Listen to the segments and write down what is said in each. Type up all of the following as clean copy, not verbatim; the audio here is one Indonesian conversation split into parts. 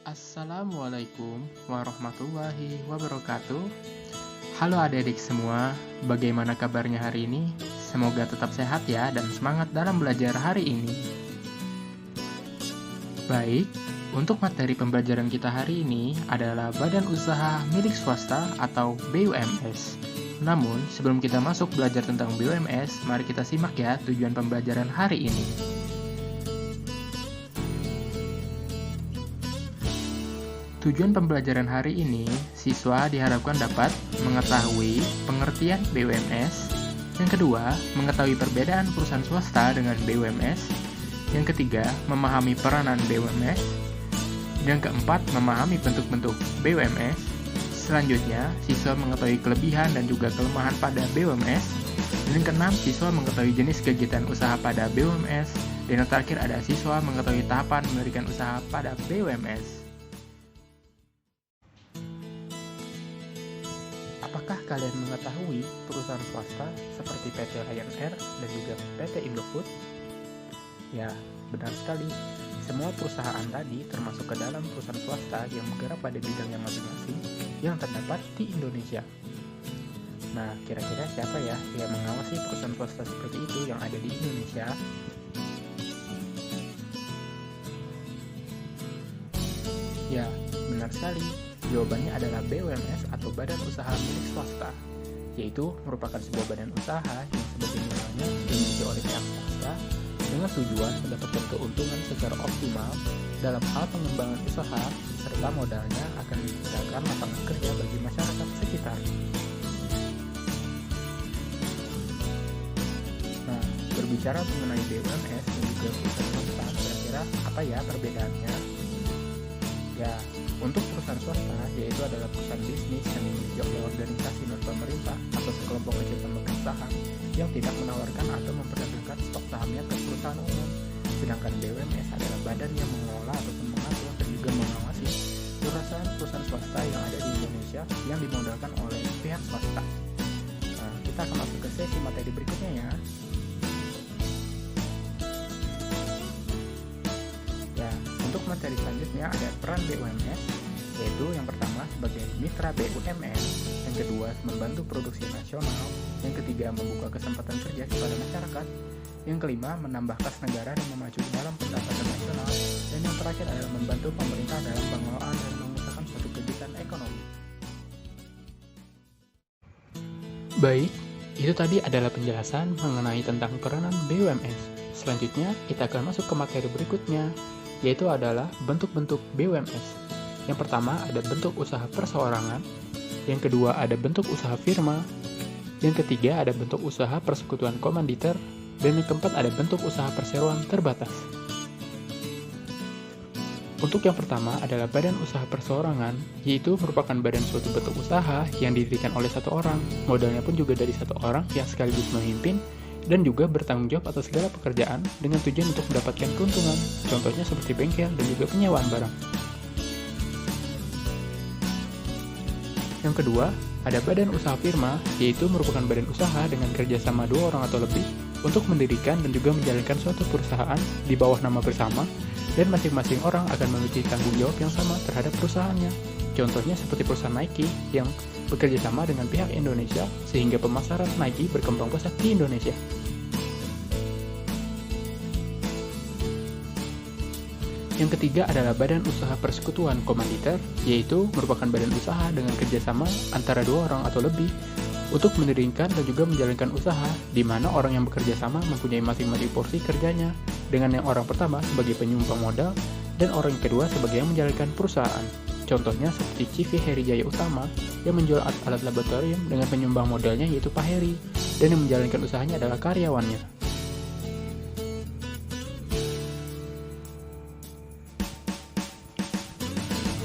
Assalamualaikum warahmatullahi wabarakatuh. Halo adik-adik semua, bagaimana kabarnya hari ini? Semoga tetap sehat ya dan semangat dalam belajar hari ini. Baik, untuk materi pembelajaran kita hari ini adalah Badan Usaha Milik Swasta atau BUMS. Namun, sebelum kita masuk belajar tentang BUMS, mari kita simak ya tujuan pembelajaran hari ini. Tujuan pembelajaran hari ini, siswa diharapkan dapat mengetahui pengertian BUMS. Yang kedua, mengetahui perbedaan perusahaan swasta dengan BUMS. Yang ketiga, memahami peranan BUMS. Yang keempat, memahami bentuk-bentuk BUMS. Selanjutnya, siswa mengetahui kelebihan dan juga kelemahan pada BUMS. Dan yang keenam, siswa mengetahui jenis kegiatan usaha pada BUMS. Dan yang terakhir ada siswa mengetahui tahapan mendirikan usaha pada BUMS. Apakah kalian mengetahui perusahaan swasta seperti PT Lion Air dan juga PT Indofood? Ya, benar sekali. Semua perusahaan tadi termasuk ke dalam perusahaan swasta yang bergerak pada bidangnya masing-masing yang terdapat di Indonesia. Nah, kira-kira siapa ya yang mengawasi perusahaan swasta seperti itu yang ada di Indonesia? Ya, benar sekali. Jawabannya adalah BUMS atau Badan Usaha Milik Swasta, yaitu merupakan sebuah badan usaha yang sebagai namanya dimiliki oleh pihak swasta dengan tujuan mendapatkan keuntungan secara optimal dalam hal pengembangan usaha serta modalnya akan menciptakan lapangan kerja bagi masyarakat sekitar. Nah, berbicara mengenai BUMS dan juga perusahaan swasta, kira-kira apa ya perbedaannya? Ya, untuk perusahaan swasta, yaitu adalah perusahaan bisnis yang dimiliki oleh organisasi non-pemerintah atau sekelompok kecil pemegang saham yang tidak menawarkan atau memperdagangkan stok sahamnya ke perusahaan umum. Sedangkan BUMS adalah badan yang mengelola ataupun mengatur dan juga mengawasi perusahaan swasta yang ada di Indonesia yang dimodalkan oleh pihak swasta. Nah, kita akan masuk ke sesi materi berikutnya ya. Untuk materi selanjutnya ada peran BUMS, yaitu yang pertama sebagai mitra BUMN, yang kedua membantu produksi nasional, yang ketiga membuka kesempatan kerja kepada masyarakat, yang kelima menambah kas negara dan memacu dalam pendapatan nasional, dan yang terakhir adalah membantu pemerintah dalam pengelolaan dan mengusahakan suatu kegiatan ekonomi. Baik, itu tadi adalah penjelasan mengenai tentang peranan BUMS. Selanjutnya, kita akan masuk ke materi berikutnya, yaitu adalah bentuk-bentuk BUMS. Yang pertama ada bentuk usaha perseorangan, yang kedua ada bentuk usaha firma, yang ketiga ada bentuk usaha persekutuan komanditer, dan yang keempat ada bentuk usaha perseroan terbatas. Untuk yang pertama adalah badan usaha perseorangan, yaitu merupakan badan suatu bentuk usaha yang didirikan oleh satu orang, modalnya pun juga dari satu orang yang sekaligus memimpin dan juga bertanggung jawab atas segala pekerjaan dengan tujuan untuk mendapatkan keuntungan, contohnya seperti bengkel dan juga penyewaan barang. Yang kedua, ada badan usaha firma, yaitu merupakan badan usaha dengan kerjasama dua orang atau lebih untuk mendirikan dan juga menjalankan suatu perusahaan di bawah nama bersama, dan masing-masing orang akan memiliki tanggung jawab yang sama terhadap perusahaannya. Contohnya seperti perusahaan Nike yang bekerja sama dengan pihak Indonesia sehingga pemasaran Nike berkembang pesat di Indonesia. Yang ketiga adalah badan usaha persekutuan komanditer, yaitu merupakan badan usaha dengan kerjasama antara dua orang atau lebih untuk mendirikan dan juga menjalankan usaha, di mana orang yang bekerja sama mempunyai masing-masing porsi kerjanya, dengan yang orang pertama sebagai penyumbang modal dan orang yang kedua sebagai yang menjalankan perusahaan. Contohnya seperti CV Heri Jaya Utama yang menjual alat laboratorium dengan penyumbang modalnya yaitu Pak Heri, dan yang menjalankan usahanya adalah karyawannya.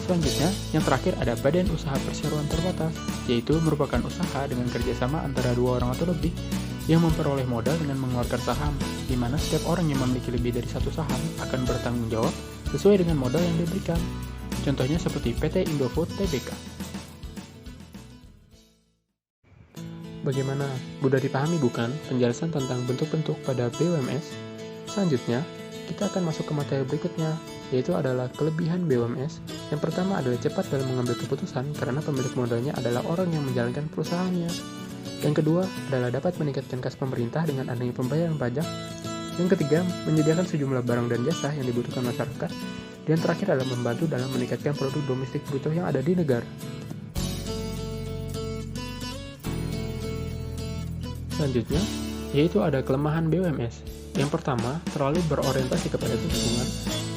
Selanjutnya, yang terakhir ada badan usaha perseroan terbatas, yaitu merupakan usaha dengan kerjasama antara dua orang atau lebih yang memperoleh modal dengan mengeluarkan saham, di mana setiap orang yang memiliki lebih dari satu saham akan bertanggung jawab sesuai dengan modal yang diberikan. Contohnya seperti PT Indofood Tbk. Bagaimana? Mudah dipahami bukan penjelasan tentang bentuk-bentuk pada BUMS? Selanjutnya, kita akan masuk ke materi berikutnya, yaitu adalah kelebihan BUMS. Yang pertama adalah cepat dalam mengambil keputusan karena pemilik modalnya adalah orang yang menjalankan perusahaannya. Yang kedua adalah dapat meningkatkan kas pemerintah dengan adanya pembayaran pajak. Yang ketiga, menyediakan sejumlah barang dan jasa yang dibutuhkan masyarakat. Dan terakhir adalah membantu dalam meningkatkan produk domestik bruto yang ada di negara. Selanjutnya, yaitu ada kelemahan BUMS. Yang pertama, terlalu berorientasi kepada keuntungan.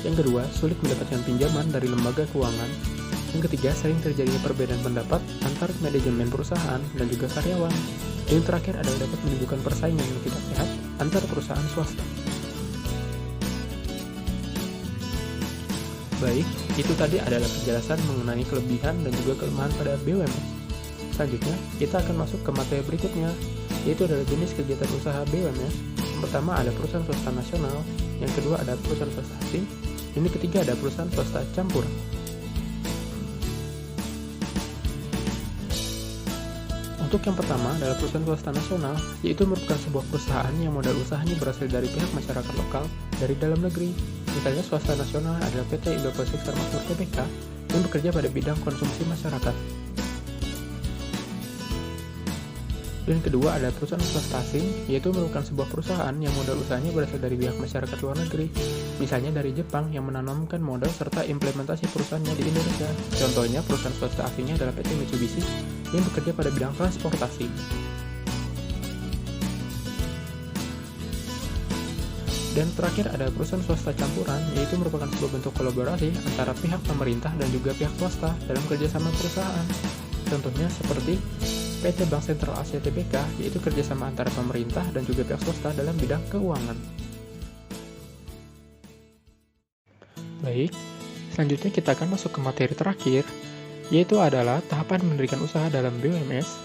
Yang kedua, sulit mendapatkan pinjaman dari lembaga keuangan. Yang ketiga, sering terjadinya perbedaan pendapat antar manajemen perusahaan dan juga karyawan. Dan yang terakhir adalah dapat menimbulkan persaingan yang tidak sehat antar perusahaan swasta. Baik, itu tadi adalah penjelasan mengenai kelebihan dan juga kelemahan pada BUMS. Selanjutnya, kita akan masuk ke materi berikutnya, yaitu adalah jenis kegiatan usaha BUMS. Yang pertama ada perusahaan swasta nasional, yang kedua ada perusahaan swasta asing, yang ketiga ada perusahaan swasta campuran. Untuk yang pertama adalah perusahaan swasta nasional, yaitu merupakan sebuah perusahaan yang modal usahanya berasal dari pihak masyarakat lokal dari dalam negeri. Misalnya swasta nasional adalah PT Indo-Pacific Makmur Tbk yang bekerja pada bidang konsumsi masyarakat. Dan kedua adalah perusahaan swasta asing, yaitu merupakan sebuah perusahaan yang modal usahanya berasal dari pihak masyarakat luar negeri, misalnya dari Jepang yang menanamkan modal serta implementasi perusahaannya di Indonesia. Contohnya perusahaan swasta asingnya adalah PT Mitsubishi yang bekerja pada bidang transportasi. Dan terakhir ada perusahaan swasta campuran, yaitu merupakan sebuah bentuk kolaborasi antara pihak pemerintah dan juga pihak swasta dalam kerjasama perusahaan. Contohnya seperti PT Bank Sentral Asia Tbk, yaitu kerjasama antara pemerintah dan juga pihak swasta dalam bidang keuangan. Baik, selanjutnya kita akan masuk ke materi terakhir, yaitu adalah tahapan mendirikan usaha dalam BUMS.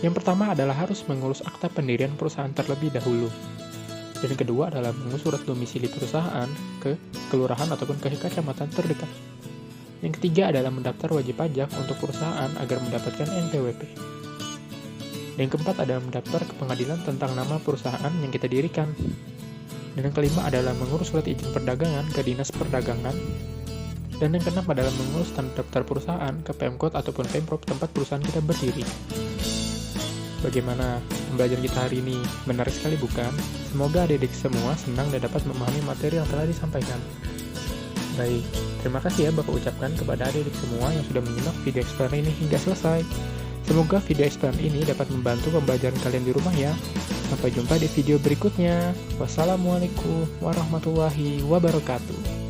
Yang pertama adalah harus mengurus akta pendirian perusahaan terlebih dahulu. Dan kedua adalah mengurus surat domisili perusahaan ke kelurahan ataupun ke kecamatan terdekat. Yang ketiga adalah mendaftar wajib pajak untuk perusahaan agar mendapatkan NPWP. Dan yang keempat adalah mendaftar ke pengadilan tentang nama perusahaan yang kita dirikan. Dan yang kelima adalah mengurus surat izin perdagangan ke Dinas Perdagangan. Dan yang keenam adalah mengurus tanda daftar perusahaan ke Pemkot ataupun Pemprov tempat perusahaan kita berdiri. Bagaimana pembelajaran kita hari ini? Menarik sekali bukan? Semoga adik-adik semua senang dan dapat memahami materi yang telah disampaikan. Baik, terima kasih ya Bapak ucapkan kepada adik-adik semua yang sudah menyimak video explainer ini hingga selesai. Semoga video explainer ini dapat membantu pembelajaran kalian di rumah ya. Sampai jumpa di video berikutnya. Wassalamualaikum warahmatullahi wabarakatuh.